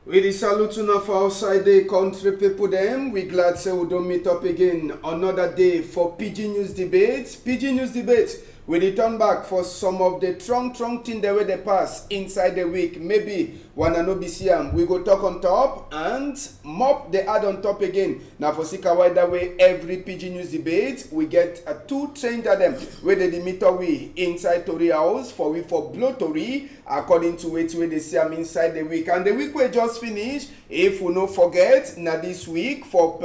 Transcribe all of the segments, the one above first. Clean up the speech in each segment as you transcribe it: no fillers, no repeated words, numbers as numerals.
We the salute now for outside the country people them. We glad say we don't meet up again another day for PIDGIN News Debate. PIDGIN News Debate. We return back for some of the strong thing the way they pass inside the week. Maybe one and no be we go talk on top and mop the add on top again. Now for Sika wide way every PIDGIN News Debate we get two trained at them where they meet we inside Tori house for blow Tori according to where they see them inside the week. And the week we just finished. If we no forget, now this week for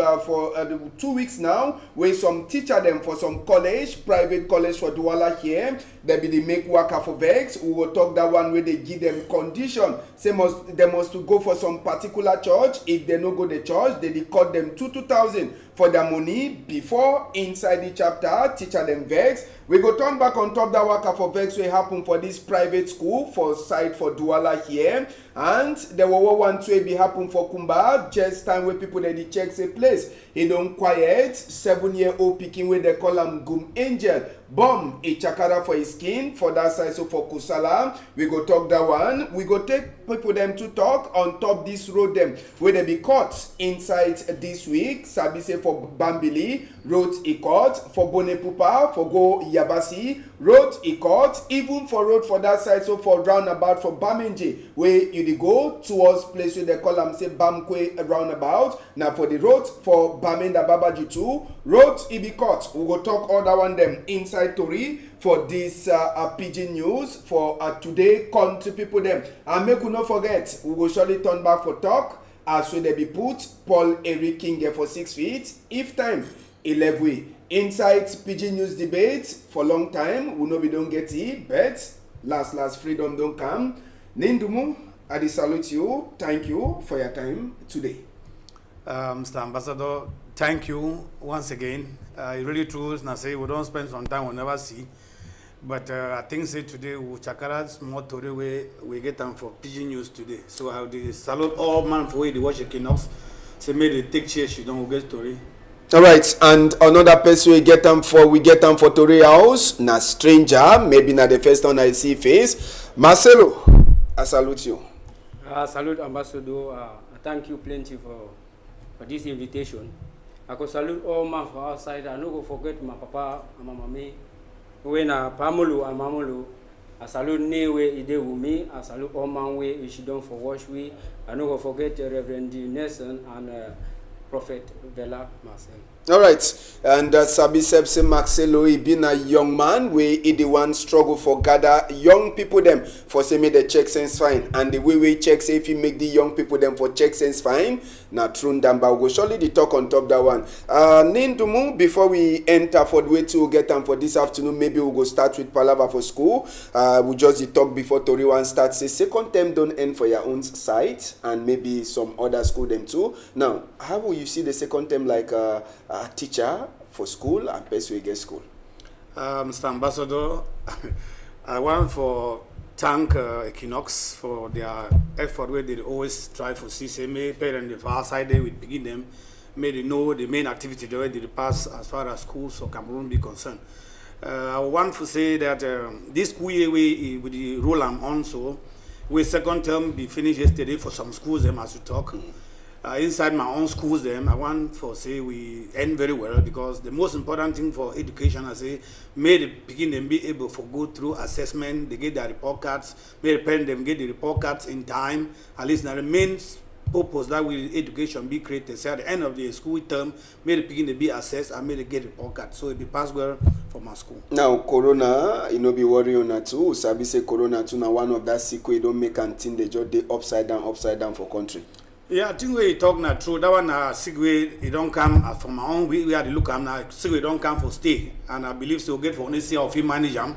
2 weeks now, we some teacher them for some college, private college for Douala here. They be the make worker for vex. We will talk that one where they give them condition. They must to go for some particular church. If they no go the church, they cut them 2,000 for their money before inside the chapter. Teacher them vex. We go turn back on top that worker for vex will happen for this private school for site for Douala here. And there were one to be happen for Kumba. Just time where people that the checks a place. He don't quiet. 7-year-old picking where they call him Gum Angel. Bomb a chakara for his skin for that side. So for Kusala, we go talk that one. We go take people them to talk on top this road them where they be caught inside this week. Sabi say for Bambili, road he caught. For Bone Pupa, for Go Yabasi, road he caught. Even for road for that side. So for roundabout for Bamenje, where you go towards place where they call them say Bamkwe roundabout. Now for the road for Bamenda Babaji too, road he be caught. We go talk all that one them inside Tori for this PIDGIN news for today country people them. And make you not forget, we will surely turn back for talk as well they be put Paul Eric King for 6 feet. If time 11 inside PIDGIN news debate for long time. We know we don't get it, but last freedom don't come. Nindumu, I salute you. Thank you for your time today. Mr. Ambassador, thank you once again. It really true. Now say we don't spend some time, we never see. But I think say today we chakara more today we get them for PIDGIN news today. So I will salute all man for the watch Equinoxe. Say may they take care, she don't get story. All right, and another person we get them for Tori house. Na stranger, maybe not the first time I see face. Marcelo, I salute you. Salute Ambassador. Thank you plenty for this invitation. I could salute all man for outside. I no go forget my papa and my mommy. When Pamolo and Mamolo, I salute Newe Ide Wumi. I salute all man way she done for wash we. I no go forget Reverend Nelson and Prophet Vela Marcel. All right, and Sabi Sepse Marcelo, he been a young man where he the one struggle for gather young people them for say me the check sense fine, and the way we check say if you make the young people them for check sense fine, na true damba go surely the talk on top that one. Nindumu, before we enter for the way to get them for this afternoon, maybe we'll go start with Palava for school. We just the talk before Tori one starts. Say second term don't end for your own site, and maybe some other school them too. Now, how will you see the second term like teacher for school and person get school? Mr. Ambassador, I want to thank Equinoxe for their effort where they always try for CCMA parents for outside there with begin them, may they know the main activity they already pass as far as schools for Cameroon be concerned. I want to say that this school year with the role I'm on, so we second term be finished yesterday for some schools them as we talk. Inside my own schools them, I want to say we end very well because the most important thing for education, I say, may the begin them be able to go through assessment, they get their report cards, may the parents them get the report cards in time, at least now the main purpose that will education be created. So at the end of the school term, may the begin to be assessed and may they get report cards. So it be pass well for my school. Now Corona, you know be worrying on that too. Sabi say Corona too now one of that sick way don't make and think they just they upside down for country. Yeah, I think we talk now true. That one Sigwe, it don't come from my own. We are the look am now. Sigwe don't come for stay, and I believe so get for only see of him manage them.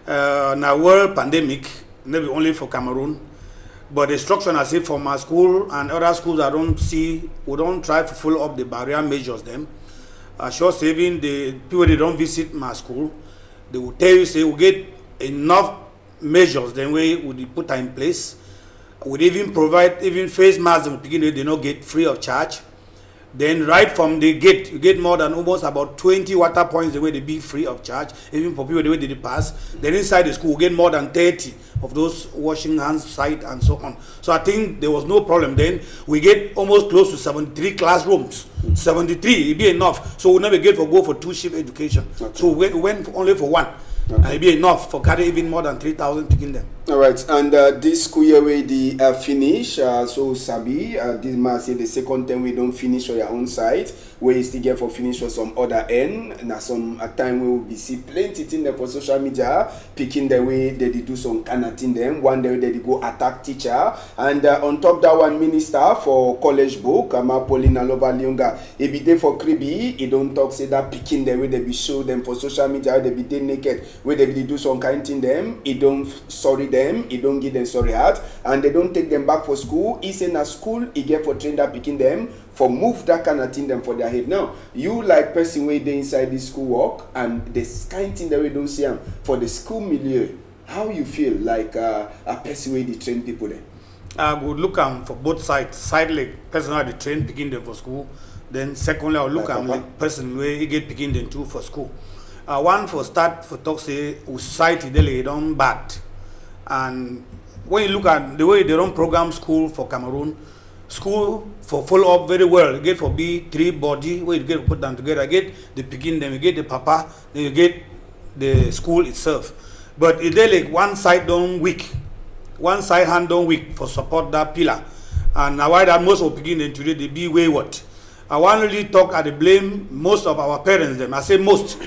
Now world pandemic, maybe only for Cameroon, but the instruction I say for my school and other schools I don't see. We don't try to follow up the barrier measures them. Sure saving the people they don't visit my school, they will tell you say we get enough measures. Then we would put in place. Would even provide even face masks and beginning they not get free of charge. Then right from the gate, you get more than almost about 20 water points the way they be free of charge, even for people the way they pass. Then inside the school, you get more than 30 of those washing hands site and so on. So I think there was no problem then. We get almost close to 73 classrooms. 73, it be enough. So we never go for 2 shift education. Okay. So we went only for 1. Okay. And it be enough for carry even more than 3,000 picking them. All right, and this school year we the finish. So Sabi, this must say the second time we don't finish on your own site. We still get for finish for some other end. Now some time we will be see plenty thing there for social media picking the way they do some kind of thing them. One day they go attack teacher, and on top that one minister for college book, Paulina Lovalionga. He be there for Kribi. He don't talk say that picking the way they be show them for social media. They be there naked. Where they do some kind thing them, he don't sorry them, he don't give them sorry heart, and they don't take them back for school. He say na school he get for train that picking them for move that kind of thing them for their head. Now you like person where they inside the school work and the kind thing that we don't see them for the school milieu. How you feel like a person where they train people there? I would look for both sides. Side like person where they train picking them for school. Then secondly, I would look at like person where he get picking them too for school. One for start for talk say society they don't bad, and when you look at the way they run program school for Cameroon, school for follow up very well. You get for be 3 body where you get to put them together. You get the picking them, you get the papa, then you get the school itself. But if they like one side don't weak, one side hand don't weak for support that pillar, and now why that most of picking them today they be wayward. I want to really talk at the blame most of our parents them. I say most.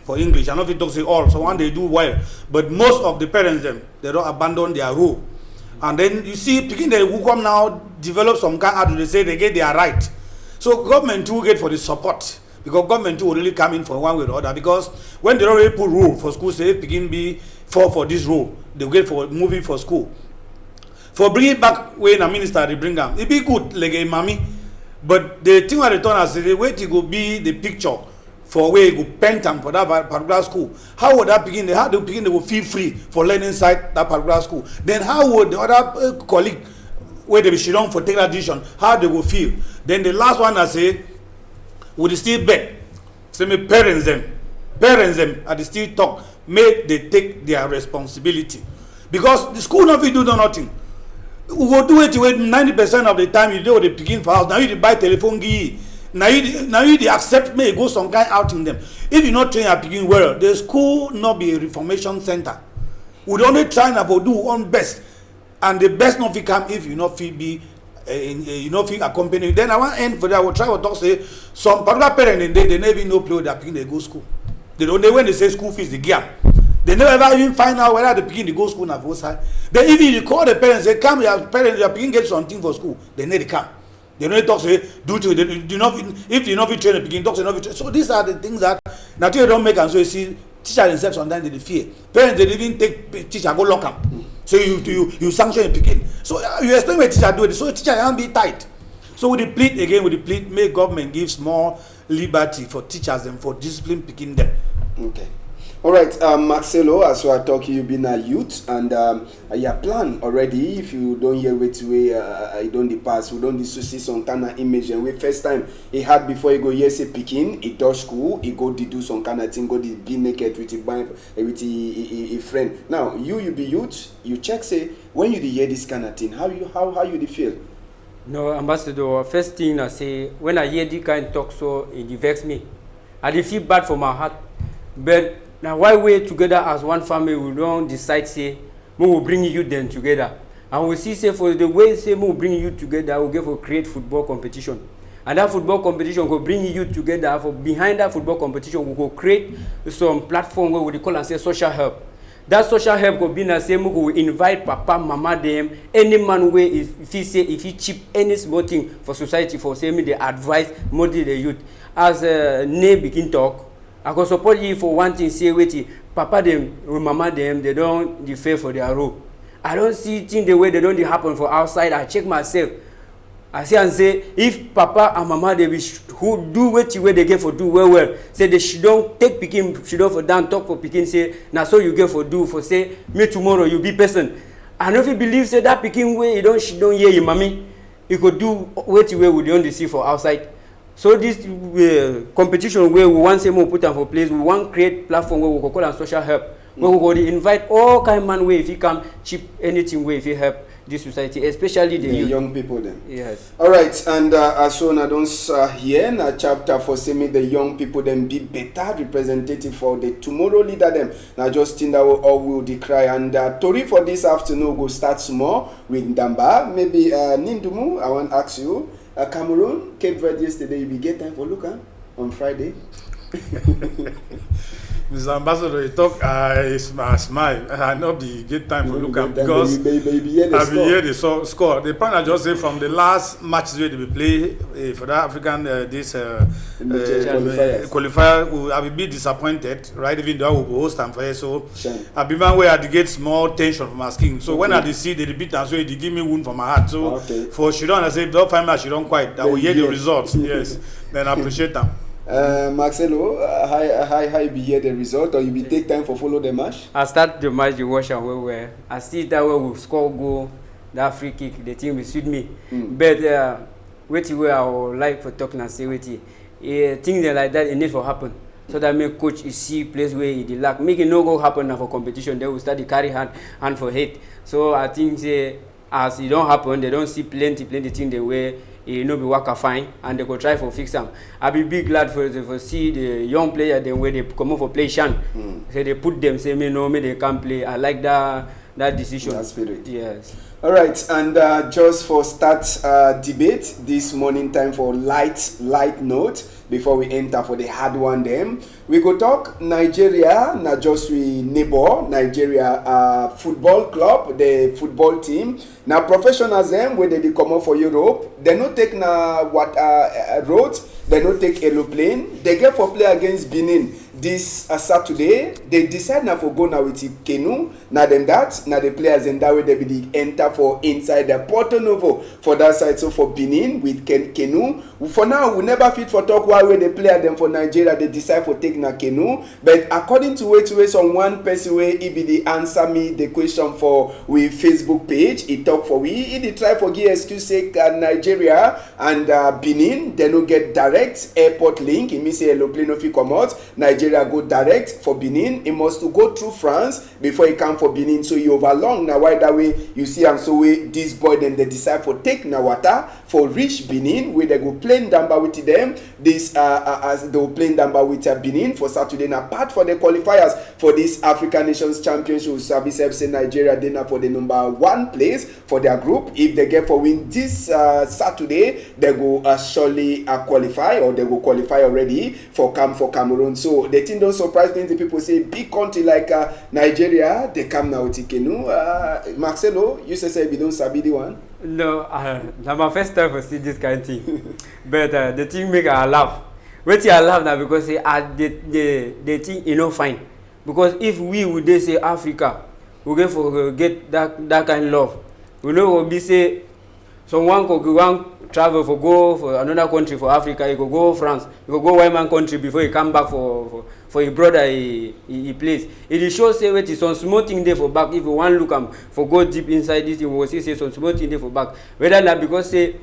For English, I know if it talks say all, so one they do well, but most of the parents them they don't abandon their role, and then you see picking the who come now develop some kind of they say they get their right. So government too get for the support because government too will really come in for one way or the other because when they already put rule for school say picking be for this rule they get for moving for school for bring it back when a minister they bring them it be good like a mommy, but the thing I return as the way to go be the picture. For where you go paint them for that particular school. How would that begin? How do begin? They will feel free for learning inside that particular school. Then how would the other colleague where they be sit down for take that decision? How they will feel? Then the last one I say, would still beg? Say me parents them, and they still talk. May they take their responsibility because the school not do nothing. We go do it with 90% of the time you do what they begin for house. Now you buy telephone key. Now you they accept me go some guy out in them. If you not train your picking well, the school not be a reformation center. We only try to do one best, and the best not fit come if you not fit be you know fit accompany. Then I want to end for that. I will try to talk say some particular parents they never even know play their picking they go school. They don't know when they say school fees they give. They never ever even find out whether the picking they go school na both side. Then even you call the parents say come your parents your picking get something for school. They need to come. They don't talk say due to do not if you not be trained begin talk say not be trained. So these are the things that now you don't make and so you see teacher themselves sometimes they fear. Parents they even take teacher go lock them. So you sanction a picking. So you explain what teacher do it. So teacher can't be tight. So we plead again with the plead make government gives more liberty for teachers and for discipline picking them. Okay. All right, Marcelo, as I talk, you've been a youth, and your plan already. If you don't hear which way, you don't the pass, we don't see some kind of image. And we first time he had before he go yes, picking, he touch school, he go do some kind of thing, go be naked with a friend. Now you be youth, you check say when you hear this kind of thing, how you feel? No, Ambassador. First thing I say when I hear this kind of talk, so it vex me. I feel bad for my heart, but. Now, why we together as one family, we don't decide, say, we will bring you then together. And we see, say, for the way, say, we will bring you together, we'll get for create football competition. And that football competition will bring you together. For behind that football competition, we will create some platform where we call and say social help. That social help will be the same, we will invite papa, mama, them, any man way, if he chip any small thing for society, for say me, they advise, motivate the youth. As Nay begin talk, I go support you for one thing, say wait, papa them, mama them, they don't defer for their role. I don't see things the way they don't happen for outside. I check myself. I see and say, if papa and mama they be who do what they get for do well, say they should don't take picking, should don't for down talk for picking, say now so you get for do for say me tomorrow you be person. And if you believe say that picking way you don't she don't hear your mommy, you could do what with the only see for outside. So this competition where we want to put them for place, we want create platform where we can call on social help. Where we go invite all kind of man way if he come cheap anything way if he help this society, especially the youth. Young people then. Yes. All right, and as soon as I don't hear na chapter for say me the young people then be better representative for the tomorrow leader them. Now just think that all will decry and Tori for this afternoon go start small with Ndamba. Maybe Nindumu, I want to ask you, Cameroon, Cape Verde yesterday, you be get time for look on Friday. Mr. Ambassador, you talk, I smile. I know the get time to look at because I be hear the score. The point I just say from the last matches where they will play for the African qualifier, I will be disappointed, right? Even though I will host them for so I be man where I get small tension from asking. So when I see the repeat and so they give me wound for my heart. So for Shidon, I say don't find my Shidon quite. I will hear the results. Yes, then I appreciate them. Marcelo, how you be hear the result or you be take time for follow the match? I start the match, you watch and where I see that way we score goal, that free kick, the team will suit me. But wait where I would like for talking and say wait things like that it need for happen. So that make coach is see place where he lack. Make it no go happen now for competition, they will start to carry hand for hate. So I think as it don't happen, they don't see plenty things the way it no be work fine and they go try for fix them. I be big glad for see the young player then where they come over for play shan. So they put them say me no me they can't play. I like that decision. That spirit. Yes. All right, and just for start debate this morning time for light note before we enter for the hard one them. We go talk Nigeria, not just we neighbor Nigeria football club, the football team. Now professionals them where they come up for Europe, they not take na what roads, they not take aeroplane, they get for play against Benin. This Saturday, they decide now for go now with Canoe. Now them that, now the players in that way they be enter for inside the Porto Novo for that side. So for Benin with Canoe. For now, we never fit for talk why they play them for Nigeria. They decide for take na Canoe. But according to way some one person way he be the answer me the question for we Facebook page. He talk for we. He try for give excuse say Nigeria and Benin they no get direct airport link. He mean say aeroplane if he come out. Nigeria go direct for Benin. He must to go through France before he come for Benin. So he overlong now why that way you see and so way this boy then they decide for take Nawata for reach Benin where they go playing Damba with them. This as they will playing Damba with Benin for Saturday now part for the qualifiers for this African Nations Championship. Sabi say Nigeria then for the number 1 place for their group. If they get for win this Saturday, they go surely qualify or they will qualify already for Cameroon. So the thing don't surprise plenty people say big country like Nigeria they come now with Canoe. Marcelo, you say we don't sabi the one. No, that's my first time for see this kind of thing. But the thing make I laugh. Wait till I laugh now because say the thing you know fine. Because if we would they say Africa, we get that kind of love. We know will be say someone could go travel for go for another country for Africa, he could go France, he could go white man country before he come back for his brother he plays. It shows say wait some small thing there for back. If you want look for go deep inside this, you will see say some small thing there for back. Whether not because say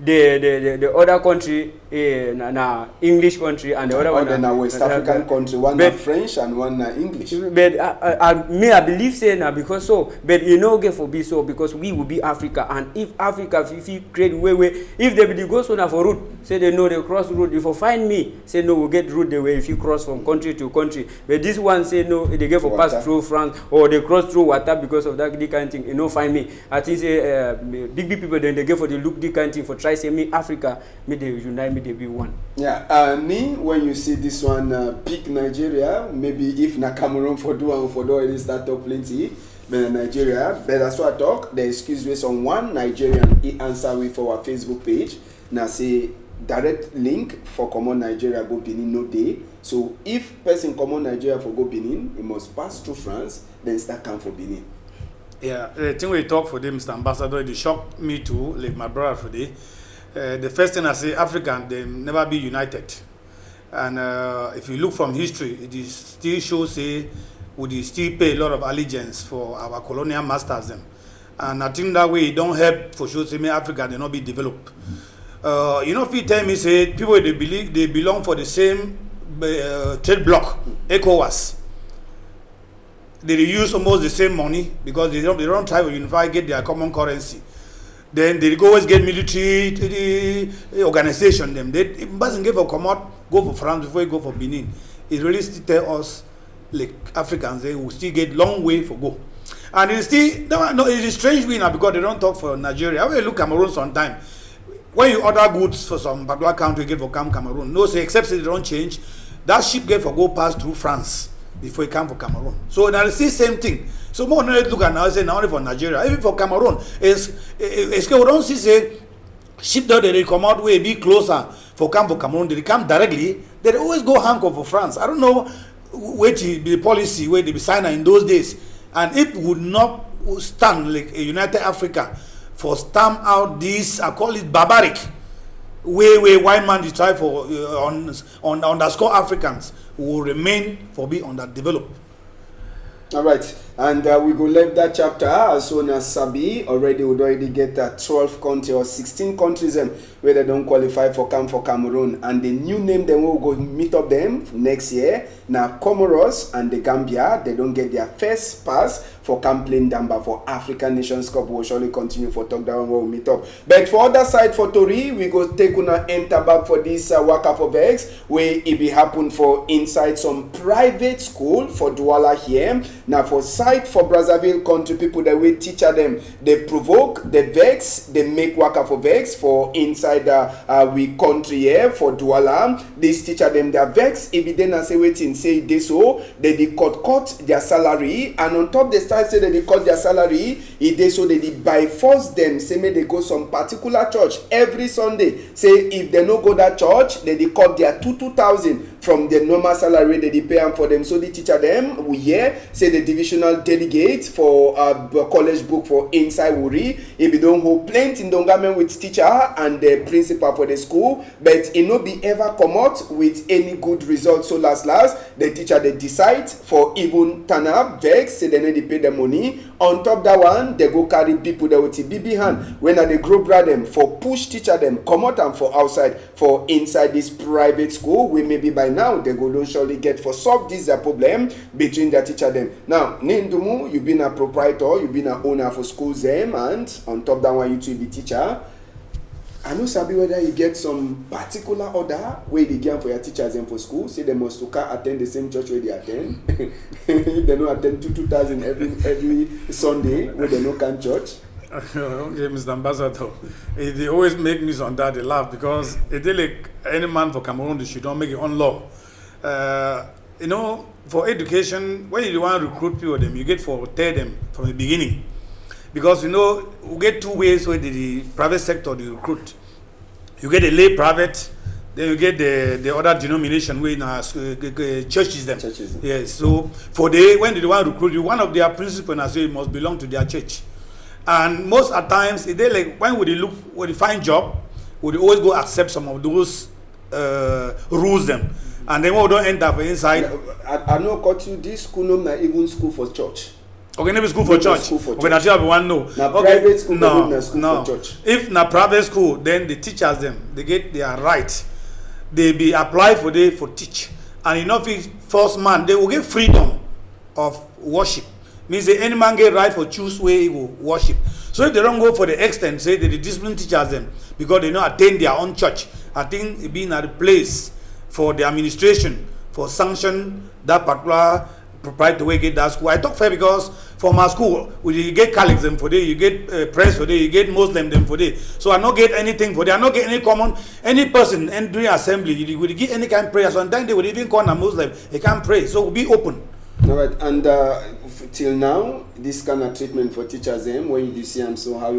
the other country na English country and the other one na West African country, one na French and one na English. But I believe say na because so, but you know get for be so because we will be Africa and if Africa if you create way if they be go so na for route say they know they cross route if you find me say no we get route the way if you cross from country to country but this one say no they get for pass through France or they cross through water because of that kind of thing you know find me. I think say big people then they get for the look this kind of thing for try say me Africa me they unite me they be one. Yeah, me when you see this one pick Nigeria maybe if na Cameroon for do and for do it start up plenty but Nigeria but that's what I talk the excuse me on one Nigerian he answer with for our Facebook page now say direct link for common Nigeria go Benin no day. So if person common Nigeria for go Benin he must pass through France then start come for Benin. Yeah, the thing we talk for them, Mr. Ambassador, it shocked me too, like my brother for the. The first thing I say, African, they never be united. And if you look from history, it is still shows say we still pay a lot of allegiance for our colonial masters them. And I think that way it don't help for sure say me Africa they not be developed. You know, if you tell me, say, people, they believe they belong for the same trade bloc, ECOWAS. They use almost the same money because they don't try to unify, get their common currency. Then they always get military organization. Them they mustn't give a go for France before you go for Benin. It really still tell us, like Africans, they will still get long way for go. And it's still no, it is strange now because they don't talk for Nigeria. When you look Cameroon sometime, when you order goods for some particular country, get for Cameroon. No, say except they don't change, that ship get for go pass through France before it come for Cameroon. So now it's the same thing. So more than look at now, say not only for Nigeria, even for Cameroon, it's we don't see say ship that they come out way be closer for Cameroon. They come directly. They always go hanker for France. I don't know where to be the policy where they be signed in those days, and it would not stand like a United Africa for stamp out this, I call it barbaric way white man they try for underscore Africans who will remain for be underdeveloped. All right, and we go left that chapter as soon as Sabi already would already get 12 countries or 16 countries where they don't qualify for Cameroon, and the new name they will go meet up them next year. Now Comoros and the Gambia, they don't get their first pass for playing Damba for African Nations Cup. We'll surely continue for talk down when we meet up. But for other side for Tori, we go take una enter back for this Waka for Vex where it be happen for inside some private school for Douala here. Now for side for Brazzaville country people that we teacher them, they provoke, they vex, they make Waka for Vex for inside we country here for Douala. This teacher them they vex. If they then say waiting say this so they cut their salary, and on top they start say that they cut their salary. If they so they by force them say may they go some particular church every Sunday. Say if they no go that church, they cut their 2,000 from the normal salary that they pay them for them. So the teacher them we hear say the divisional delegate for college book for inside Wuri. If you don't hold plenty in Dongamen with teacher and the principal for the school, but it no be ever come out with any good result. So last the teacher they decide for even turn up vex, say they need to pay the money. On top that one, they go carry people that with BB hand when they grow brother them for push teacher them come out and for outside for inside this private school. We maybe by now they go don't surely get for solve this problem between the teacher them. Now Nindumu, you been a proprietor, you been an owner for schools them, and on top that one you too be teacher. I know Sabi whether you get some particular order where they give for your teachers and for school. Say they must attend the same church where they attend. If they don't attend 2,000 every Sunday where they no can church. Okay, Mr. Ambassador. They always make me on that they laugh because it like any man for Cameroon they should don't make it on law. You know, for education, when you want to recruit people them, you get for tell them from the beginning. Because you know, we get two ways where the private sector they recruit. You get the lay private, then you get the other denomination where churches them. Churches. Yes. So for when they want to recruit you, one of their principles I say must belong to their church. And most at times, they like when they find job, would always go accept some of those rules them. And then we don't end up inside. I know got you this school not even school for church. Okay, maybe school for church. Okay, that's what one know. Now okay. Private school, no, school no. for church. If na private school, then the teachers them they get their right. They be apply for teach, and you know if first man they will get freedom of worship. Means that any man get right for choose where he will worship. So if they don't go for the extent, say that the discipline teachers them because they don't attend their own church. I think it being at a place for the administration for sanction that particular proprietary way get that school. I talk fair because for my school, you get Catholics them for day, you get press for day, you get Muslim them for day. So I not get anything for day. I not get any person entering assembly. You would get any kind of prayer. Sometimes they would even call a Muslim. They can't pray. So we'll be open. All right, and till now, this kind of treatment for teachers, when you see them, so how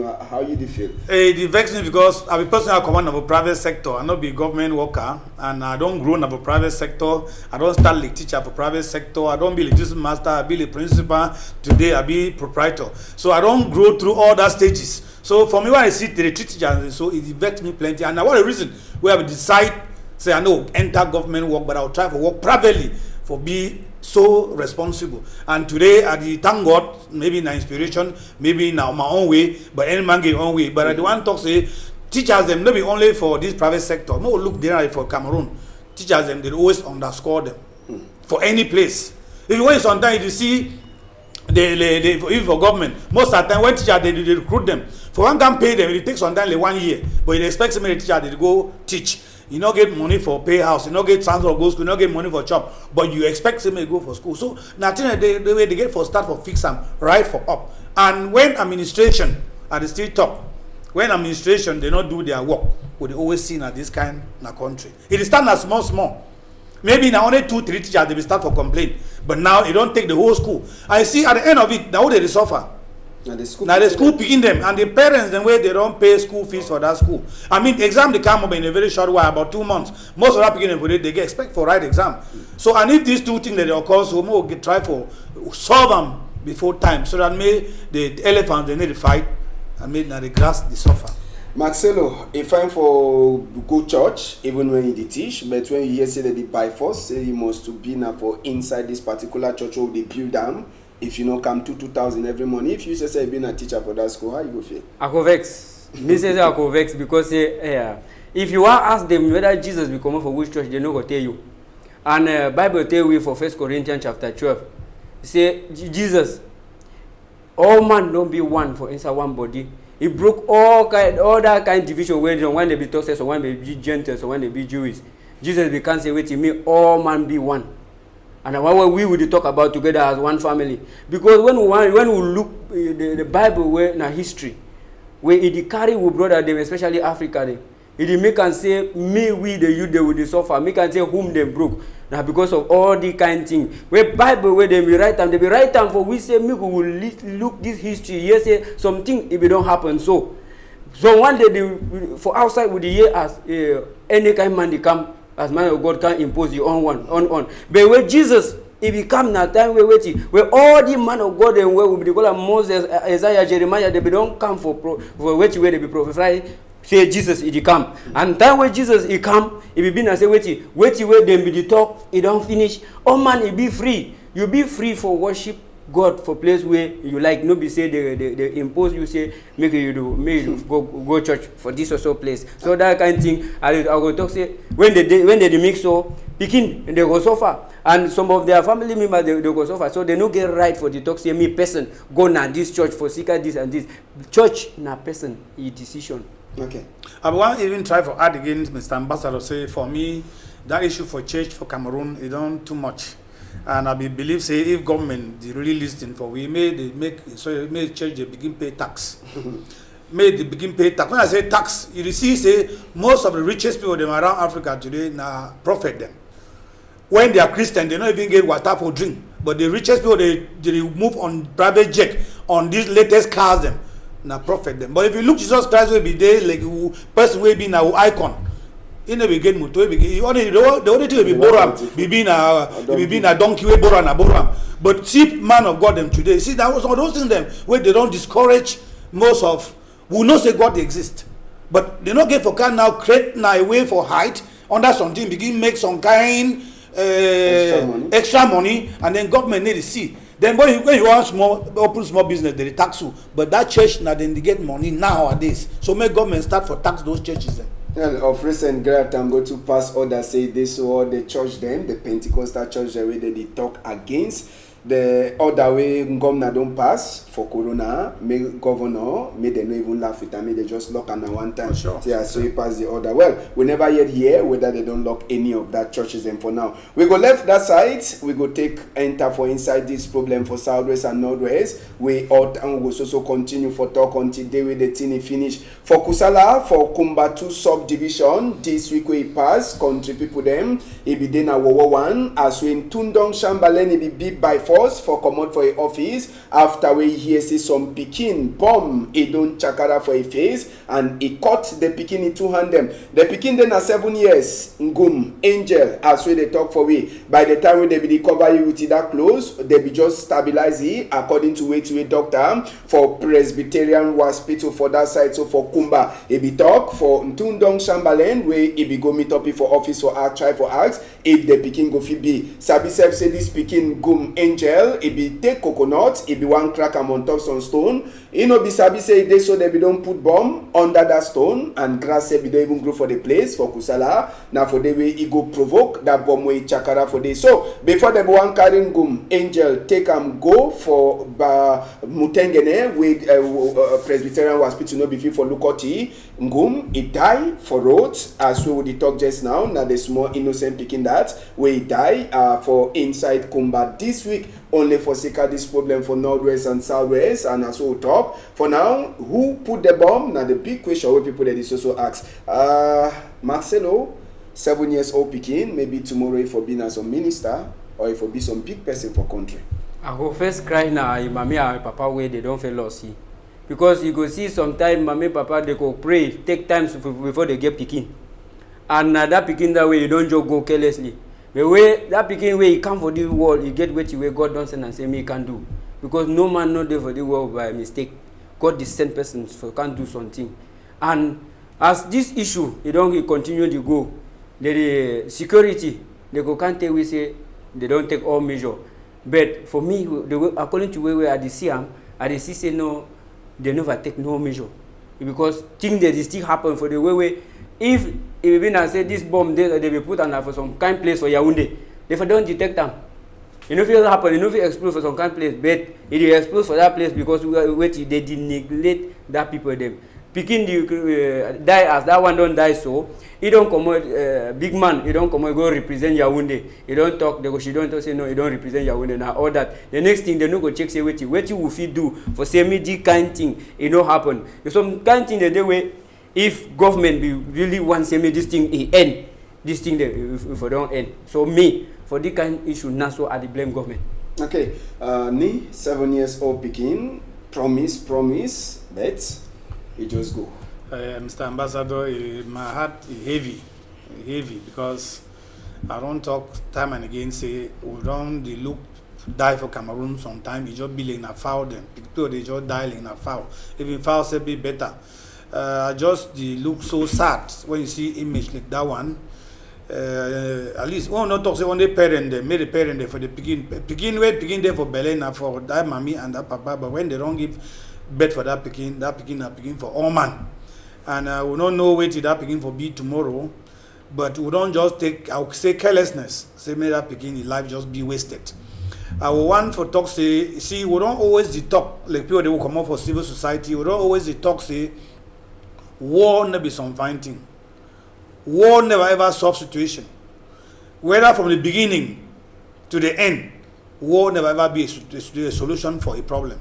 you do feel? It vexes me because I'm a person who command of a private sector. I'm not be a government worker, and I don't grow up a private sector. I don't start like teacher for private sector. I don't be a discipline master. I be a principal. Today I be proprietor. So I don't grow through all that stages. So for me, when I see the teachers, so it vexes me plenty. And what a reason we have decide say I know enter government work, but I'll try to work privately for be so responsible. And today I thank God, maybe in inspiration, maybe now my own way, but any man get own way. But I don't want to say teachers them not be only for this private sector. No look there for Cameroon. Teachers them they always underscore them for any place. If you wait sometimes you see even for government, most of the time when teachers they recruit them. For one can pay them, it takes sometimes like 1 year. But you expect some teacher they go teach. You not get money for pay house, you not get transfer go school, you not get money for job, but you expect somebody to go for school. So nothing the way they get for start for fix them right for up. And when administration at the still top, when administration they not do their work, what they always seen at this kind of country. It is stand as small. Maybe now only 2-3 teachers they will start for complaint, but now it don't take the whole school. I see at the end of it now they suffer. Now the school picking them, and the parents then where they don't pay school fees for that school. I mean, exam they come up in a very short while, about 2 months. Most of that picking them for they get expect for right exam. So and if these two things that they occur, so more get try for solve them before time, so that may the elephants they need to fight, and may now the grass they suffer. Marcelo, if fine for go church, even when you teach, but when you hear say that they by force, say you must to be now for inside this particular church or they build them. If you not come to 2,000 every month, if you say being a teacher for that school, how you go feel? I go vex. Me say I go vex because if you want ask them whether Jesus will come for which church, they no go tell you. And Bible tell you for 1 Corinthians chapter 12, say Jesus, all man don't be one for inside one body. He broke all that kind of division where one they be Tosses or one they be Gentiles or one they be Jewish. Jesus become say wait me all man be one. And what we would talk about together as one family. Because when we look the Bible where na history, where it carry with brother them, especially Africa, it make and say me we the youth they will suffer. Make and say whom they broke. Now because of all the kind thing. Where Bible where they be write time, they be write time for we say me we will look this history. Yes, say something if it don't happen so. So one day they, for outside with the year as any kind man they come. As man of God can impose you on. But when Jesus, he become that time where all the man of God and where we be called Moses, Isaiah, Jeremiah, they don't come for where they be prophesy. Say Jesus, he come. And time where Jesus he come, he be been and say where them be the talk, he don't finish. Oh man, he be free. You be free for worship God for place where you like. No be say they impose you say make you go church for this or so place. So that kind of thing I go talk say when they mix so picking they go suffer and some of their family members they go suffer. So they no get right for the talk say me person go na this church for seek this and this. Church na person e decision. Okay. I want even try for add again, Mr. Ambassador say for me that issue for church for Cameroon is don't too much. And I believe say if government is really listening for we may change they begin pay tax. May they begin pay tax. When I say tax, you see say most of the richest people them around Africa today now profit them. When they are Christian, they don't even get water for drink. But the richest people they move on private jet on these latest cars them now profit them. But if you look Jesus Christ will be there like person will be now icon. In the beginning, the only thing be Boram, be a donkey way Boram. But see, man of God them today. See, that was all those things them where they don't discourage most of who know say God exists. But they not get for can now create now a way for height under something begin make some kind extra money and then government need to see. Then when you want open small business, they tax you. But that church now then they get money nowadays. So make government start for tax those churches then. Well, of recent great time go to pass order say this or the church them, the Pentecostal church the way they talk against the other way governor don't pass for corona, make governor, may they not even laugh with them, may they just lock on one time. Sure. So he pass the order. Well, we never yet hear whether they don't lock any of that churches them for now. We go left that side, we go enter for inside this problem for Southwest and Northwest. We out and we go also continue for talk until day with the thing finish. For Kusala, for Kumbatu subdivision, this week we pass, country people them, it be then a one, as we in Tundong Shambalen, it be beat by force for come out for a office, after we hear say some pikin bomb, it don't chakara for a face, and he cut the pikin in 2 hand them. The pikin then are 7 years, ngum, angel, as we they talk for we. By the time when they be cover you with that close, they be just stabilize it according to way doctor for Presbyterian hospital for that side. So for Kumba, it be talk for Ntundong Shambalen, where it be go meet up for office for try for ask if the pikin go fit be. Sabi self say this pikin gum angel Angel, it be take coconut, it be one crack am on top some stone. You know, be sabi say they so they be don't put bomb under that stone, and grass say be don't even grow for the place for kusala. Now for the way it go provoke that bomb way chakara for this. So before the one carrying gum, Angel take go for Mutengene with Presbyterian hospital no before for Lukoti. Ngum, it die for roads as we would talk just now. Now the small innocent picking that where it die for inside Kumba this week only for sake this problem for Northwest and Southwest, and as we talk for now, who put the bomb? Now the big question where people that is also ask Marcelo, 7 years old picking, maybe tomorrow if for being as a minister or if for be some big person for country. I go first cry now, mommy and papa where they don't feel lost. Because you go see sometimes mommy papa they go pray, take time before they get picking. And that picking that way you don't just go carelessly. The way that picking way you come for this world, you get what you way God don't send and say me can do. Because no man not there for the world by mistake. God is sent persons for can't do something. And as this issue, you don't continue to go, the security, they go can't tell we say they don't take all measure. But for me, the way, according to where I see them, I see say no, they never take no measure. Because things that still happen for the way if even I say this bomb they be put on for some kind place for Yaoundé, they don't detect them. You know if it happen, you know if it explode for some kind place, but it explodes for that place because they did neglect that people them. Picking the die as that one don't die so he don't come big man, he don't come go represent Yaoundé. He don't talk, she don't say no, he don't represent Yaoundé now all that. The next thing they no go check say what you will fit do for say me this kind thing, it no happen. There's some kind thing that they way if government be really want say me this thing it end, this thing they if it don't end. So me for this kind issue now so I blame government. Okay, me 7 years old picking, promise, but it just go. Mr. Ambassador, my heart is heavy because I don't talk time and again say we don't look die for Cameroon sometimes. It just be like a foul them. People they just die like a foul. Even foul say be better. Just the look so sad when you see image like that one. At least one not talk say one day parent they made a parent there for the begin there for Belena for that mommy and that papa, but when they don't give bet for that picking for all man. And we don't know where that picking for be tomorrow, but we don't just take, I would say carelessness, say may that picking in life just be wasted. I will want for talk say, see, we don't always talk, like people they will come up for civil society, we don't always talk say, war never be some fine thing. War never ever solve situation. Whether from the beginning to the end, war never ever be a solution for a problem.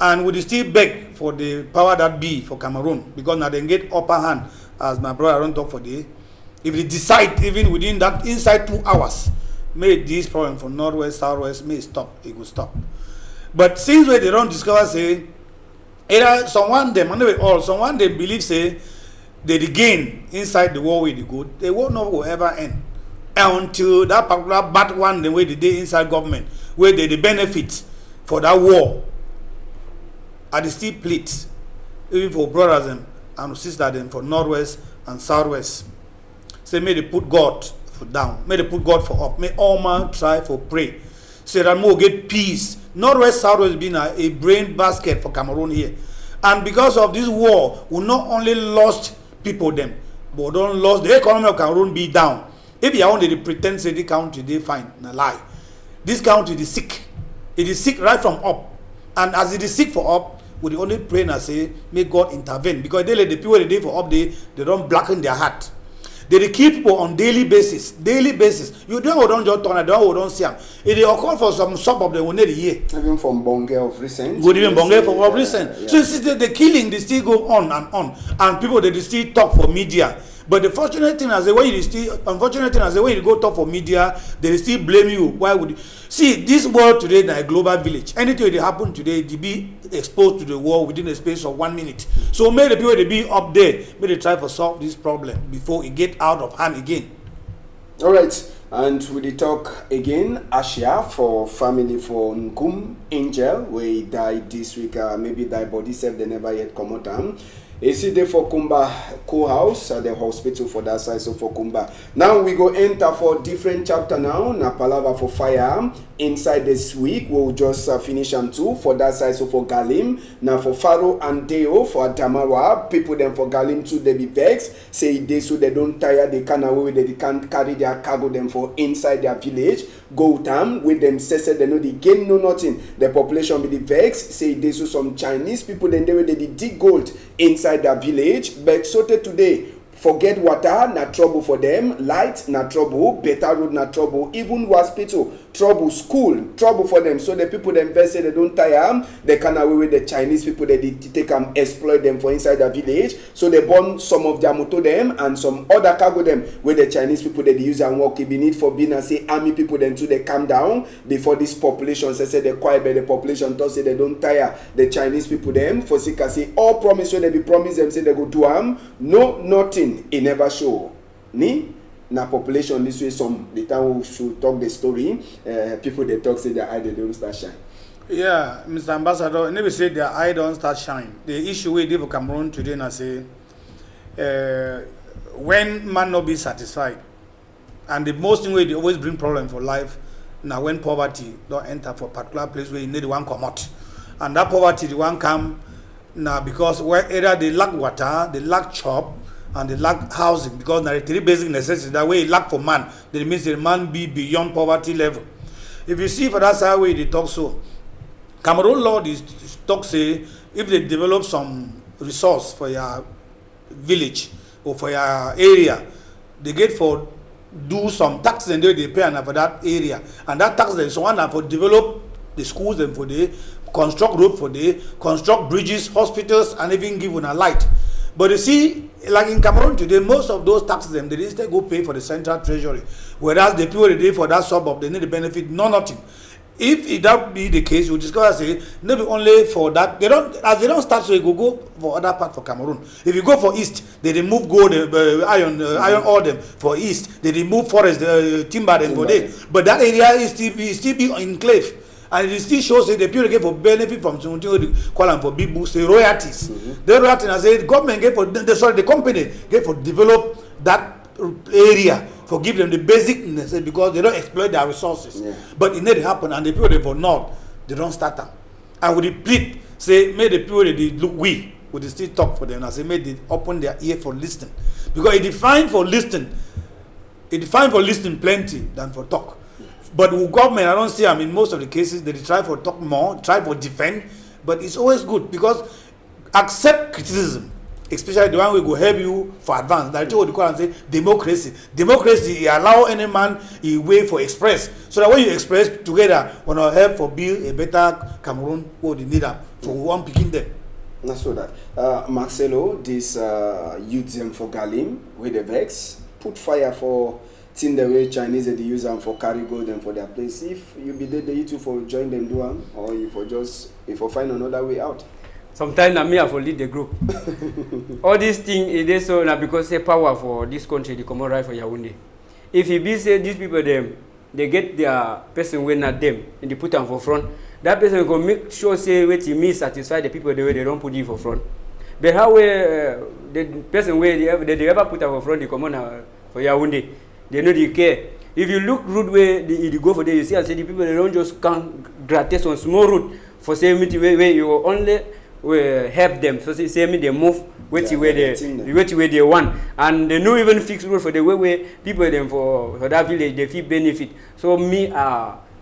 And we still beg for the power that be for Cameroon, because now they get upper hand, as my brother don't talk for the. If they decide even within that inside 2 hours, may this problem for Northwest, Southwest may stop, it will stop. But since they don't discover say, either someone them, or someone they believe say they gain inside the war with the good, they will not will ever end until that particular bad one the way they did inside government, where they the benefit for that war. I still plead, even for brothers and sisters them for Northwest and Southwest. Say may they put God for down, may they put God for up, may all man try for pray. Say that more get peace. Northwest Southwest being a brain basket for Cameroon here. And because of this war, we not only lost people them, but don't lost the economy of Cameroon be down. If you only pretend say the country they find a lie. This country is sick. It is sick right from up. And as it is sick for up, we only pray and say, may God intervene. Because they let the people they for up they don't blacken their heart. They keep people on daily basis. You don't just turn it down, you don't see them. If they occur for some suburb, they will need a year. Even from Bonge of recent. Good even Bonge of recent. Yeah. So you see the killing, they still go on. And people, they still talk for media. But the fortunate thing as the way you still, unfortunate thing as the way you go talk for media, they still blame you. Why would you? See, this world today is a global village. Anything that happen today, they be exposed to the world within a space of 1 minute. So may the people they be up there, may they try to solve this problem before it get out of hand again. All right, and we talk again, Asia for family for Nkum Angel, where he died this week. Maybe die body self they never yet come out. Is it there for Kumba Co-house at the hospital for that side, so for Kumba. Now we go enter for different chapter now. Na palava for firearm. Inside this week, we'll just finish them too for that side, so for Galim. Now for Faro and Deo for Adamawa. People them for Galim too, they be vexed. Say they so they don't tire, they can't away, they can't carry their cargo them for inside their village. Go down with them, say they know the gain no nothing. The population be the vexed. Say they so some Chinese people then they dig gold inside their village. But so today, forget water, na trouble for them. Light, na trouble. Better road, na trouble. Even hospital, trouble. School, trouble for them. So the people them best say they don't tire. They can away with the Chinese people that they take and exploit them for inside the village. So they burn some of their motor them and some other cargo them where the Chinese people that they use and work. If you need for being and say army people then too they calm down before this population. They say they quiet by the population. Don't say they don't tire the Chinese people them. For say all promise so they be promise them say they go do no nothing. It never show. Ni na population this way some the time we should talk the story. People they talk say their eye they don't start shine. Yeah, Mr. Ambassador, never say their eye don't start shine. The issue with people Cameroon today na say when man not be satisfied, and the most thing where they always bring problem for life now when poverty don't enter for particular place where you need one come out, and that poverty the one come now because where either they lack water, they lack chop, and they lack housing because there are three basic necessities. That way, lack for man, that means the man be beyond poverty level. If you see for that side way they talk so, Cameroon law is talk say if they develop some resource for your village or for your area, they get for do some taxes and they pay for that area, and that tax is one for develop the schools and for the construct road for the construct bridges, hospitals, and even give on a light. But you see, like in Cameroon today, most of those taxes them they instead go pay for the central treasury, whereas the people they pay for that suburb they need the benefit, nothing. If it that be the case, you discover say maybe only for that they don't start so you go for other part for Cameroon. If you go for east, they remove gold, iron ore them for east. They remove forest, timber them for there. But that area is still be enclave. And it still shows that the people get for benefit from something they call them for big boosts, the royalties. The royalties, I say the government get for the company get for develop that area for give them the basic necessity because they don't exploit their resources. Yeah. But it never happen, and the people they for not they don't start them. I would repeat, say make the people they look would still talk for them. I say make they open their ear for listening because it define for listening plenty than for talk. But with government, I don't see them in most of the cases they try for talk more, try for defend, but it's always good because accept criticism, especially the one we go help you for advance. That's what they call and say democracy. Democracy allow any man a way for express. So that when you express together, when I help for build a better Cameroon, what they need them for one picking them. That's so that Marcelo, this youth them for Galim with the vex, put fire for in the way Chinese they use them for carry gold and for their place. If you be there, you too for join them do them, or if you find another way out. Sometimes I may have to lead the group. All these things it is so now because the power for this country they come right for Yaoundé. If you be say these people them they get their person when not them and they put them for front, that person will make sure say wait you me satisfy the people the way they don't put you for front. But how the person where they ever put them for front they come on for Yaoundé. They know they care. If you look route where they go for there, you see and say the people they don't just can't gratis on small route for say where you only help them. So say me they move where they want, and they no even fix road for the way people them for that village they feel benefit. So me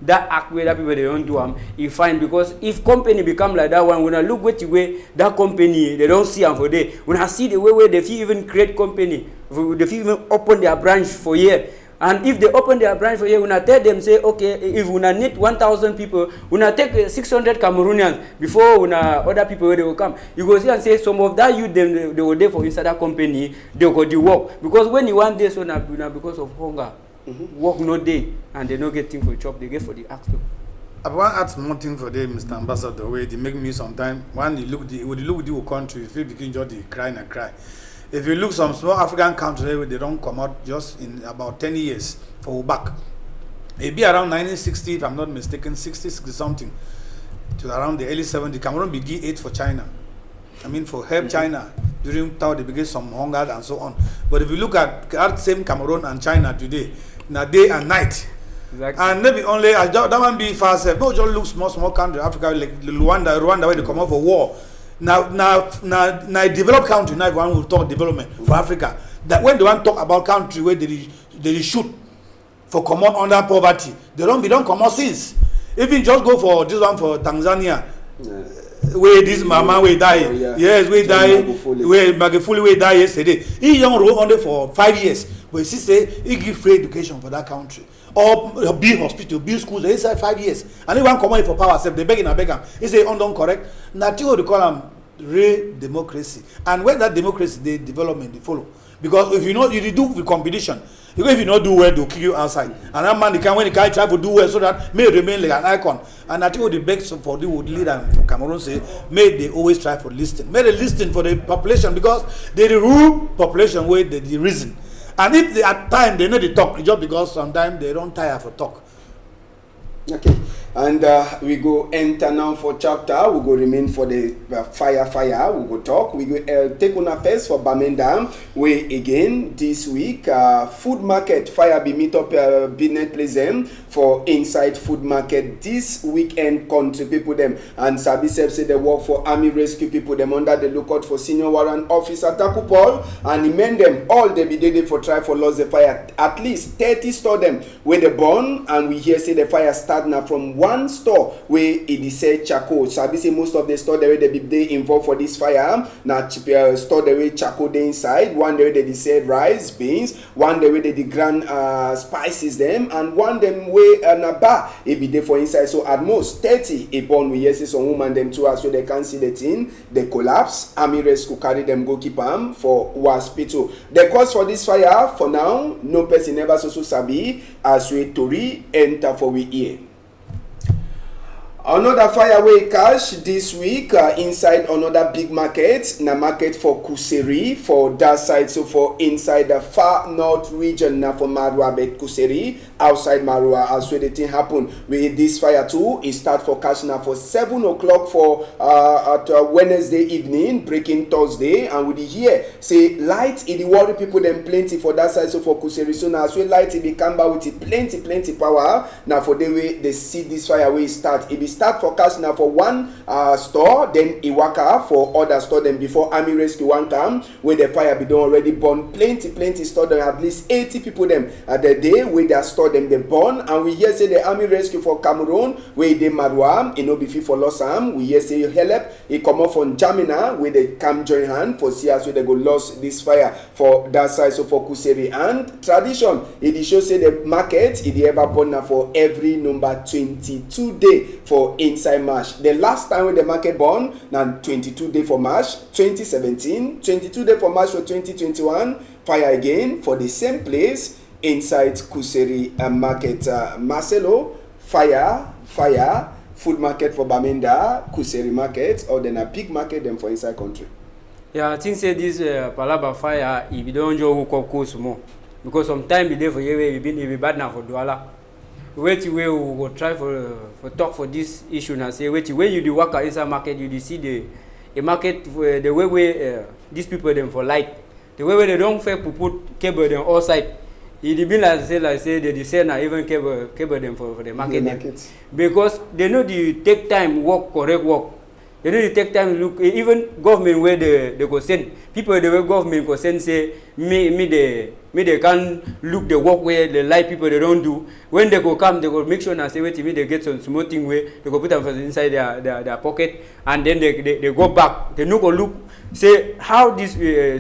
that act where that people they don't do you find because if company become like that one when I look what way that company they don't see them for there when I see the way they feel even create company they feel even open their branch for year. And if they open their branch for you, when I tell them, say, okay, if we need 1,000 people, when I take 600 Cameroonians before when other people they will come, you go see and say some of that youth them they were there for inside that company, they go to work because when you want this, so now because of hunger, work no day and they no get thing for job, they get for the act. I want to ask one thing for them, Mr. Ambassador. The way they make me sometimes when you look the country, you feel begin just to cry and cry. If you look some small African countries where they don't come out just in about 10 years for back. Maybe around 1960, if I'm not mistaken, 60 something, to around the early 70s, Cameroon began aid for China. I mean for help China. during time they begin some hunger and so on. But if you look at that same Cameroon and China today, now day and night. Exactly. And maybe only that one be fast. No, just look small country, Africa like Rwanda where they come out for war. Now developed country. Now one will talk development for Africa. That when they want to talk about country where they shoot for common under poverty, they don't come out since. Even just go for this one for Tanzania. Where this mama will die, yes, we die. Where Magufuli will die yesterday. He young roll only for 5 years, but he say he give free education for that country, or build hospital, build schools. He say 5 years, and he want come out for power. They beg him. He say don't correct. Nothing what they call him real democracy, and when that democracy, the development they follow. Because if you know you do with competition, if you not do well, they'll kick you outside. And that man, when he can't try to do well, so that may remain like an icon. And I think what the best for the would lead and for Cameroon say, may they always try for listening. May they listen for the population because they the rule population where they the reason. And if they at time they know they talk, just because sometimes they don't tire for talk. Okay. And we go enter now for chapter. We go remain for the fire. We go talk. We go take on a first for Bamenda. We again this week food market fire be meet up Binet Pleasant for inside food market this weekend. Country people them and Sabi say they work for army rescue people them under the lookout for senior warrant officer Taku Paul and he mend them all they be dead for try for lost the fire. At least 30 store them where they burn and we hear say the fire start now from one store where it is said charcoal. Sabi say most of the store there they be involved for this fire. Now store the way charcoal they inside. One day they said rice, beans. One day they grand spices them, and one them way na bar it be there for inside. So at most 30 a born we yes some woman them too as so they can see the thing. They collapse. Army rescue carry them go keep them for hospital. The cause for this fire for now no person ever so sabi as we tori enter for we ear. Another fireway cash this week inside another big market, na market for Kuseri for that side. So for inside the far north region now for Marua bet Kuseri outside Marua as where the thing happen with this fire too. It start for cash now for 7 o'clock for at Wednesday evening, breaking Thursday, and with the here say light in the worry people them plenty for that side. So for Kuseri so now as well light in the camber with it plenty power now for the way they see this fireway start. It be start for cash now for one store, then Iwaka for other store, then before Army Rescue one come where the fire be done already burn plenty store, then at least 80 people them at the day where they store them they burn. And we hear say the Army Rescue for Cameroon where they Marwa, no be fit for Losam. We hear say help it come up from Jamina where they come join hand for CS where they go lost this fire for that side. So for Kuseri and tradition it shows say the market it ever burn now for every number 22 day for inside March. The last time when the market born now 22 day for March 2017, 22 day for March for 2021, fire again for the same place inside Kuseri market. Marcelo, fire, food market for Bamenda, Kuseri market, or then a big market them for inside country. Yeah, I think say this palaba fire if you don't just hook up close more because sometimes be there for you we been bad now for Douala. Wait we will try for talk for this issue and say wait when you do work inside market you see the market the way these people them for light the way they don't fair to put cable them outside it be like say they send even cable them for the market. Because they know they take time work correct work. They need to take time look even government where they go send people the way government go send say me they can look the work where the light people they don't do. When they go come they go make sure and say wait me they get some small thing where they go put them inside their pocket and then they go back. They no go look say how this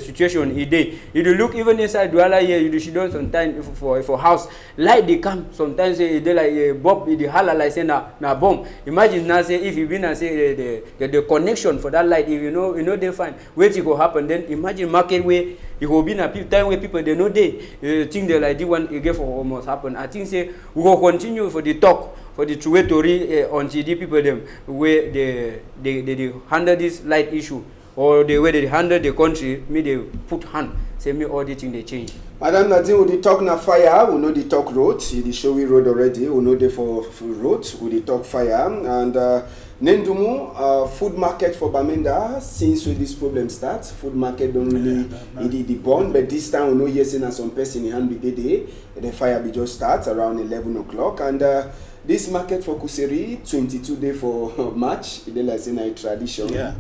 situation is there. You do look even inside Douala here you do she done sometimes for house light they come sometimes say they like bob the hala like say na bomb. Imagine now say if you been and say the connection for that light if you know they find wait it go happen then imagine market where it will be in a time where people they know they think they like the one again for almost happen. I think say we will continue for the talk for the true story until the people them where they handle this light issue or the way they handle the country me they put hand say me all the thing they change. Madam Nadine, we talk na fire, we know the talk road, the show we road already, we know the for road, we the talk fire, and Nendumu, food market for Bamenda, since when this problem starts, food market don't really the bond, but this time we know yes, and some person in hand be day, the fire be just starts around 11 o'clock, and this market for Kuseri, 22 day for March, they like saying a tradition. Yeah.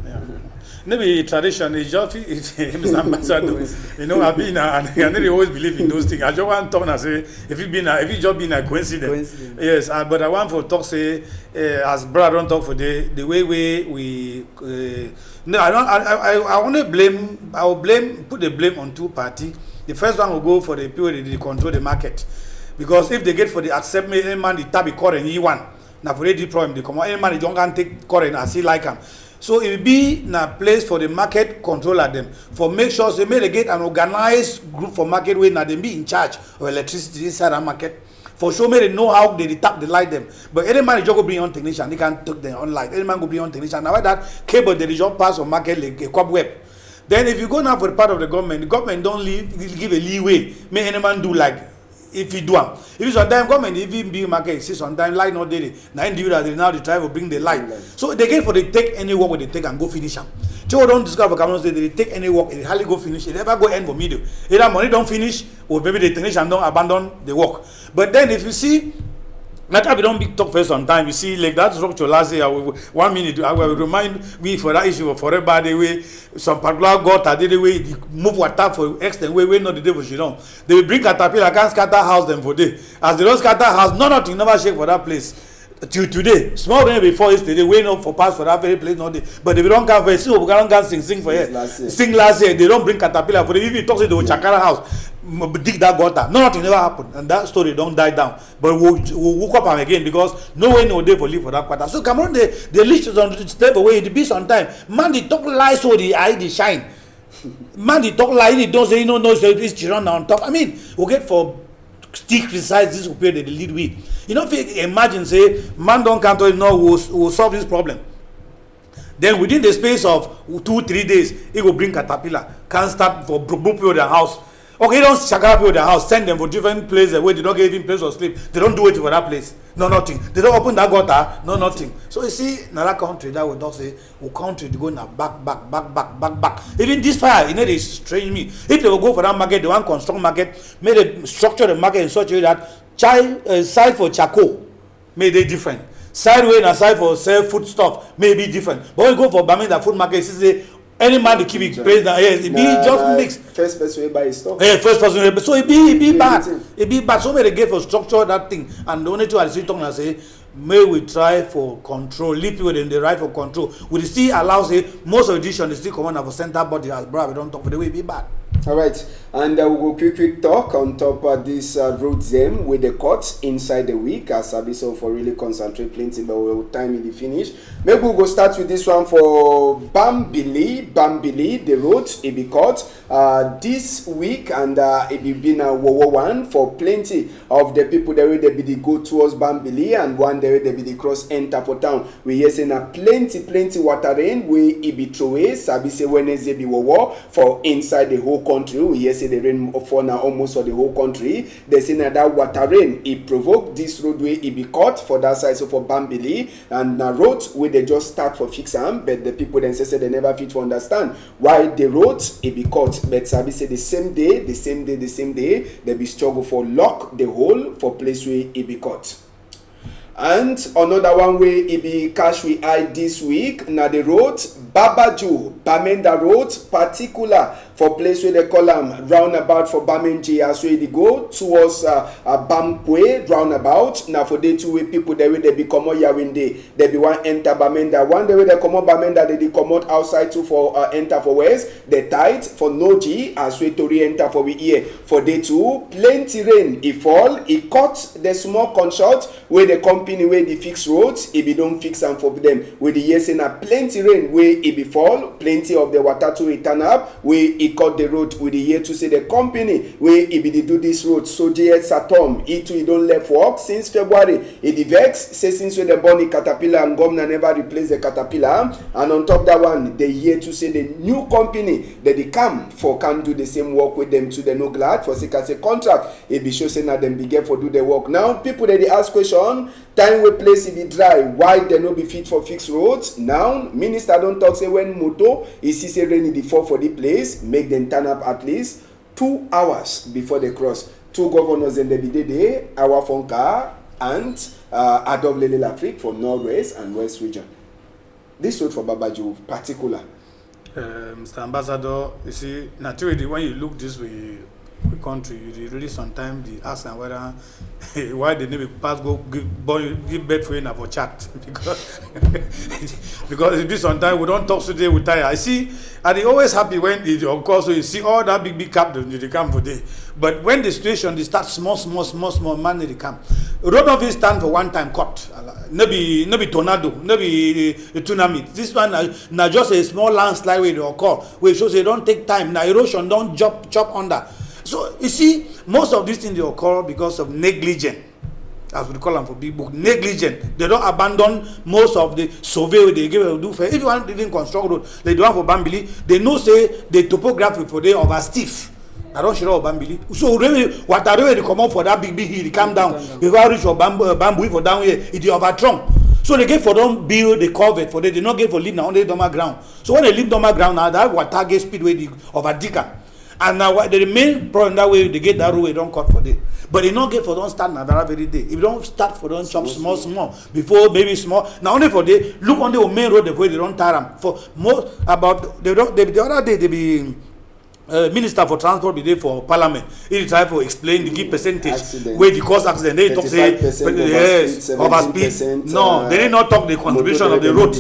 Maybe tradition is just it's ambassador. You know, I've been and I nearly always believe in those things. I just want to talk and say if it just been a coincidence. Yes, but I want for talk say as brother don't talk for the way we no, I don't. I want to blame. I will put the blame on two parties. The first one will go for the people that control the market, because if they get for the accept me, any man the tab current E1. Now for the problem they come out. Any man they don't can take current as he like them. So it will be na place for the market controller them for make sure they may get an organized group for market where now they be in charge of electricity inside the market. For sure, may they know how they tap the light them. But any man just go bring on technician, they can take them on light. Any man go bring on technician. Now that cable they just pass on market like a cobweb. Then if you go now for the part of the government don't give a leeway. May any man do like if you do them. If you sometimes government even big market see sometimes light not daily. Now individual they now they try to bring the light. So they get for they take any work where they take and go finish them. So don't discover Cameroon State they take any work, they hardly go finish, they never go end for middle. Either money don't finish or maybe the technician don't abandon the work. But then if you see like we don't big talk for some time. You see, like that structure last year, 1 minute, I will remind me for that issue for everybody way some particular gutter did the way move water for extent way not the day for Shidon. They will bring caterpillar, can't scatter house them for day. As they don't scatter house, nothing never shake for that place. Till today, small rain before yesterday, waiting up for pass for that very place, not day. But if you don't come for see, we don't sing for here. Sing last year, they don't bring caterpillar for the even talk to the Chakara house. Dig that gutter. Nothing never happened, and that story don't die down. But we'll woke up again because no way no day for live for that quarter. So come on, the leash is on the step away. It be sometime. Man, they talk lies so the eye they shine. Man, they talk lies. They don't say no it's children on top. I mean, we'll get for still criticize this period they lead with. You know, if you imagine say man don't come to no will solve this problem. Then within the space of 2-3 days, it will bring caterpillar. Can't start for people their house. Okay, don't shakara people their house, send them for different places where they don't get even place of sleep. They don't do it for that place. No, nothing. They don't open that gutter. No, nothing. So you see, another country that will not say, country to go now back. Even this fire, you know, they strange me. If they will go for that market, they want construct market, may they structure the market in such a way that side for charcoal may they different. Sideway and side for sell food stuff may be different. But when you go for Bamenda food market, say any man to keep it place now, yes, it be just mixed. First person will buy stuff. Yeah, first person. So it be bad. It be bad. So many get for structure that thing, and the only two I see talking and say, may we try for control. Leave people in the right for control. We still allow say most of the decision is still come on for center body as brother. We don't talk for the way it be bad. All right, and we'll go quick talk on top of this road them with the courts inside the week as Abiso for really concentrate plenty, but we'll time in the finish. Maybe we'll go start with this one for Bambili, the road it be caught this week, and it be been a one for plenty of the people that will be the go towards Bambili and one there they be the cross enter for town. We hear saying a plenty water rain we it be throw away. Sabi say Wednesday be war for inside the whole country. We hear say the rain for now almost for the whole country. They say that water rain it provoked this roadway it be cut for that side, so for Bambili and the road where they just start for fix them, but the people then say they never fit to understand why the roads it be cut. But Sabi say the same day they be struggle for lock the hole for place where it be cut. And another one way it be cash we eye this week na the road Babaju Bamenda Road particular for place where they call them roundabout for Bamenji as where they go towards Bamkwe roundabout. Now for day 2 way people there way they be come out Yawinde they be one enter Bamenda, one day way they come out Bamenda they come out outside too for enter for west they tight for Noji as way to re-enter for we here for day 2 plenty rain it fall it cut the small consult where the company where they fix roads it be don't fix them for them with the year saying plenty rain where it be fall plenty of the water to return up where he cut the road with the year to say the company where he be dey do this road. So JS Satom, he too he don't left work since February. He vex say since when the bunny caterpillar and governor never replace the caterpillar, and on top that one, the year to say the new company that they come for can do the same work with them to the no glad for say as a contract. It be sure say now them begin for do the work. Now people that they ask question, time we place it be dry, why they no be fit for fixed roads? Now minister don't talk say when moto is see say rainy the fall for the place, make them turn up at least 2 hours before they cross. Two governors in the day, our Fonka and Adolf Lele Lafrique for Northwest and West region. This road for Babaju particular. Mr. Ambassador, you see, naturally when you look this way, the country, you really sometimes they ask them whether why they need to pass go give birth for you for chat because it be sometimes we don't talk today we tire. I see, and they always happy when they, of course, so you see all that big cap they come for day. But when the situation they start small man they come. Road office stand for one time cut. No be tornado, no be a tsunami. This one now just a small landslide where they occur. Where shows they don't take time. Now erosion don't chop under. So you see, most of these things they occur because of negligence, as we call them for big book. Negligence. They don't abandon most of the survey they give to do for. If you want to even construct road, they do one for Bambili. They know say the topography for they over stiff. I don't sure of Bambili. So really, what are they come up for that big hill? They come down. Before reach for bamboo for down here, it is overthrown. So they get for them build the cover for they did not get for leave now on the dormer ground. So when they leave dormer ground now, that water get speed way the over dicker. And now the main problem that way they get that road they don't cut for day. But they don't get for don't start now that very day. If you don't start for don't chop small before maybe small. Now only for day look on the main road the way they don't tire them. For more about the other day they be Minister for Transport be there for Parliament. He try to explain the key percentage where the cause accident. They talk say yes overspeed. No, they did not talk the contribution of the road.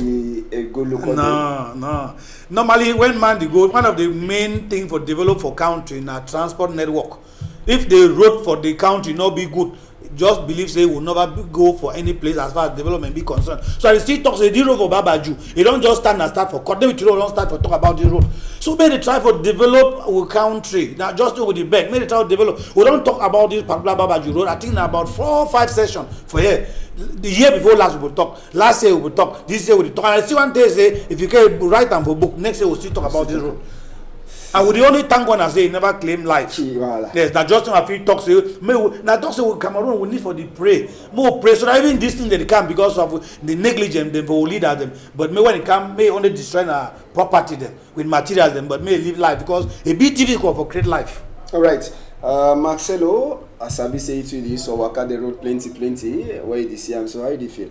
No. Normally, when man they go, one of the main thing for develop for country in a transport network. If the road for the country not be good, just believe say will never go for any place as far as development be concerned. So I still talk say the road for Babaju. They don't just stand and start for cut. They don't start for talk about the road. So maybe they try for develop our country. Now just with the back. Maybe they try to develop. We don't talk about this particular Babaju road. I think about 4 or 5 sessions for here. The year before last we will talk. Last year we will talk. This year we will talk. And I see one day say if you can write them for book, next year we'll still talk about this road. And we the only thank God I say he never claim life. Yes, now just a few talks say now talk say with Cameroon we need for the pray. More pray. So that even this thing they come because of the negligence them for leader them. But may when it come may only destroy our property them with materials them, but may live life because it be difficult for create life. All right. Marcelo, Asabi say it with you, so waka the road plenty. Where you see am, so how do you feel?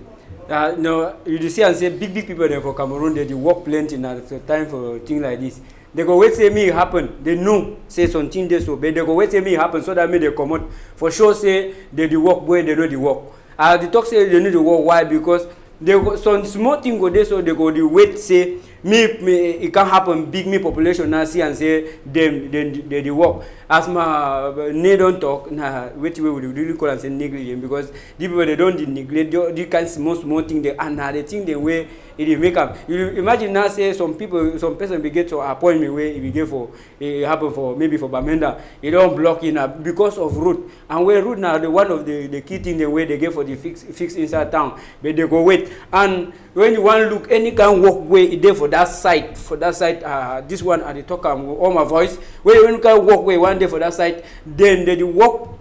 No, you see and say big people there for Cameroon they work plenty now the time for things like this. They go wait say me happen. They know say something they so, but they go wait say me happen so that me they come out for sure say they the work where they know the work. The talk say they know the work why because they go some small thing go there so they go the wait say me it can happen big me population now see and say them they the work. As my they don't talk nah wait we will really call and say negligence because the people they don't neglect they can small thing they and now the thing they way it make up. You imagine now say some person be get to appointment where it be get for it happen for maybe for Bamenda it don't block in because of road and where road now the one of the key thing the way they get for the fix inside town but they go wait and when you want to look any kind of walk way it there for that side this one at the talk all my voice when you can walk way one day for that side then they walk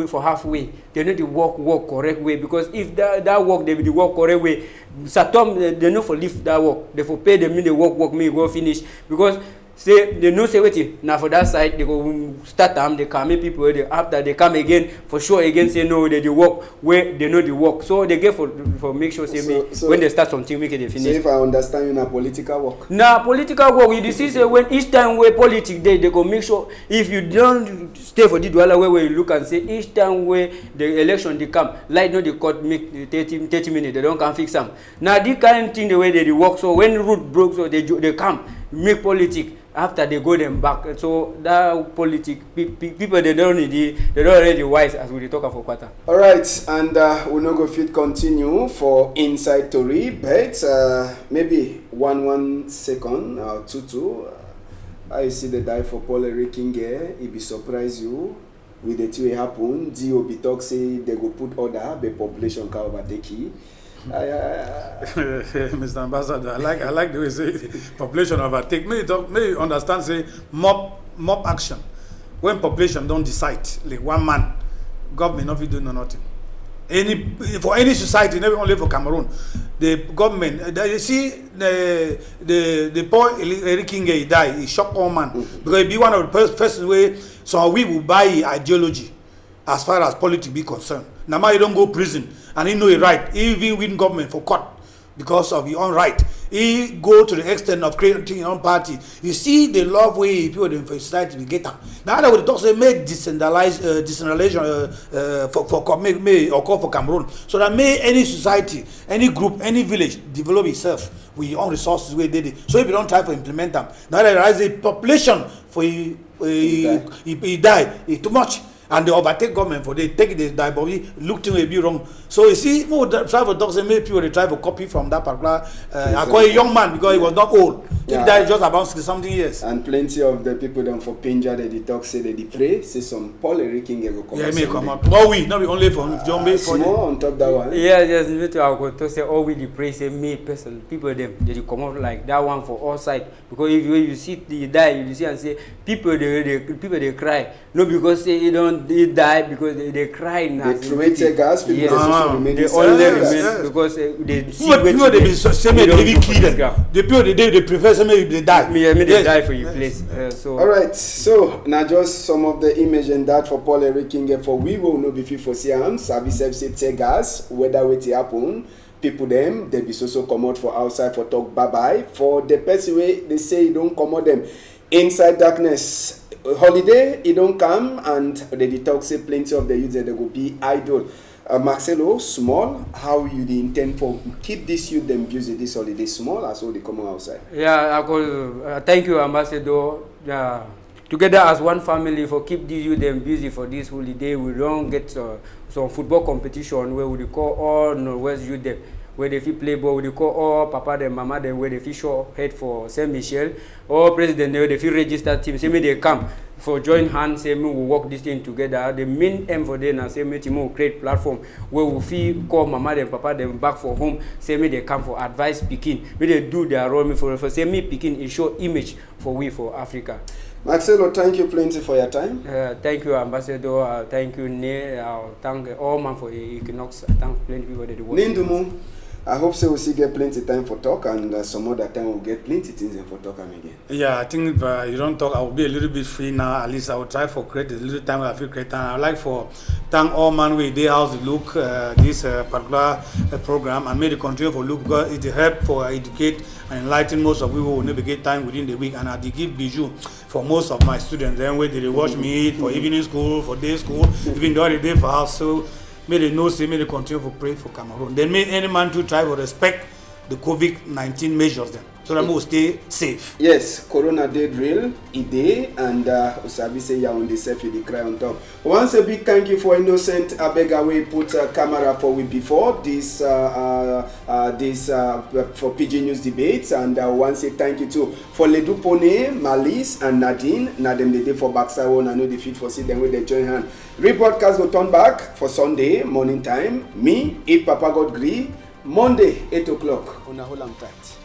for halfway. They need to walk correct way because if that walk they will walk correct way. Satom they know for lift that walk. They for pay them me the walk me go finish because say they know say wait now for that side they go start them they come people they after they come again for sure again say no they walk where they know the walk so they get for make sure say so when they start something make it they finish. So if I understand you na political work. Now political work you see say when each time where politics they go make sure if you don't stay for the dwell where you look and say each time where the election they come like no they cut make 30 minutes they don't can fix them. Now this kind of thing the way they work so when route broke so they come make politics. After they go them back, so that politics people they don't already wise as we talk for quarter. All right, and we no go fit continue for inside story, but maybe one second or two. I see the die for Paul Erikinge. It be surprise you with the two happen. DOB talk say they go put order, the population can overtake it. Mr. Ambassador, I like the way you say population overtake. May you understand say mob action. When population don't decide, like one man, government not do nothing. For any society, never only for Cameroon, the government. You see the poor Erikinge die. He shocked all man because he be one of the first way. So we will buy ideology as far as politics be concerned. Now you don't go prison and he know it right. He even win government for court because of his own right. He go to the extent of creating his own party. You see the love way people in society will get them. Now that would talk say make decentralization occur for Cameroon. So that may any society, any group, any village develop itself with your own resources where they did. So if you don't try to implement them, now there is a population for he die, too much. And they overtake government for they take the die, but we look to be wrong. So you see, more try for dogs and many people they try to copy from that particular. I call a young man because he was not old. He died just about 60-something years. And plenty of the people don't for Pinja they talk say they pray. Say some Paul Erikinge go come. Yeah, may come out. Oh we not be only for Jombe for more on top that one. Yeah, just need to go to say oh we the pray say me person people them they come out like that one for all side because if you see the die you see and say people they cry no because they don't they die because they cry now. They throw tear gas people yes. They only remain because they see people they be same they be kill them. The people they prefer some they die. They die for your place. So all right. So now just some of the image and that for Paul Erikinge for we will know before for see am service say tear gas whether it happen. People them they be so come out for outside for talk bye bye for the person way they say don't come out them inside darkness. Holiday, it don't come and they talk say plenty of the youth that they go be idle. Marcelo, small, how you the intend for keep this youth them busy this holiday small as well they come outside? Yeah, I call, thank you, Ambassador. Together as one family for keep these youth them busy for this holiday. We don't get some football competition where we call all Northwest youth them. Where they fit play ball, we call all papa them, mama them, where they fit show head for Saint Michel, or president they fit register team. Say me they come for join hands. Say me we work this thing together. The main aim for them and say me team will create platform where we fit call mama them, papa them back for home. Say me they come for advice picking. Me they do their role me for say me picking is show image for we for Africa. Marcelo, thank you plenty for your time. Thank you, Ambassador. Thank you, Ne. Thank all man for Equinoxe. Thank plenty people that work. Nindumu. I hope so we'll see get plenty time for talk and some other time we'll get plenty things for talk again. Yeah, I think if you don't talk, I will be a little bit free now. At least I will try for create a little time where I feel create time. I would like for thank all man with their house to look this particular program and make it continue for look because it help for educate and enlighten most of people who never get time within the week and I give bijou for most of my students. Then where they watch me for evening school, for day school, even the other day for house. So may they know, say, may they continue to pray for Cameroon. Then may any man to try to respect the COVID-19 measures then, so that we will stay safe. Yes, Corona did real, it did, and Usabi say you on the self, you cry on top. Once a big thank you for Innocent Abegaway put a camera for we before this for PIDGIN News debates, and once a thank you too for Ledupone, Malice, and Nadine. Nadem the day for Backside and know the fit for see them with the join hand. Rebroadcast will turn back for Sunday morning time. Me, if Papa God agree, Monday 8 o'clock on a whole long tight.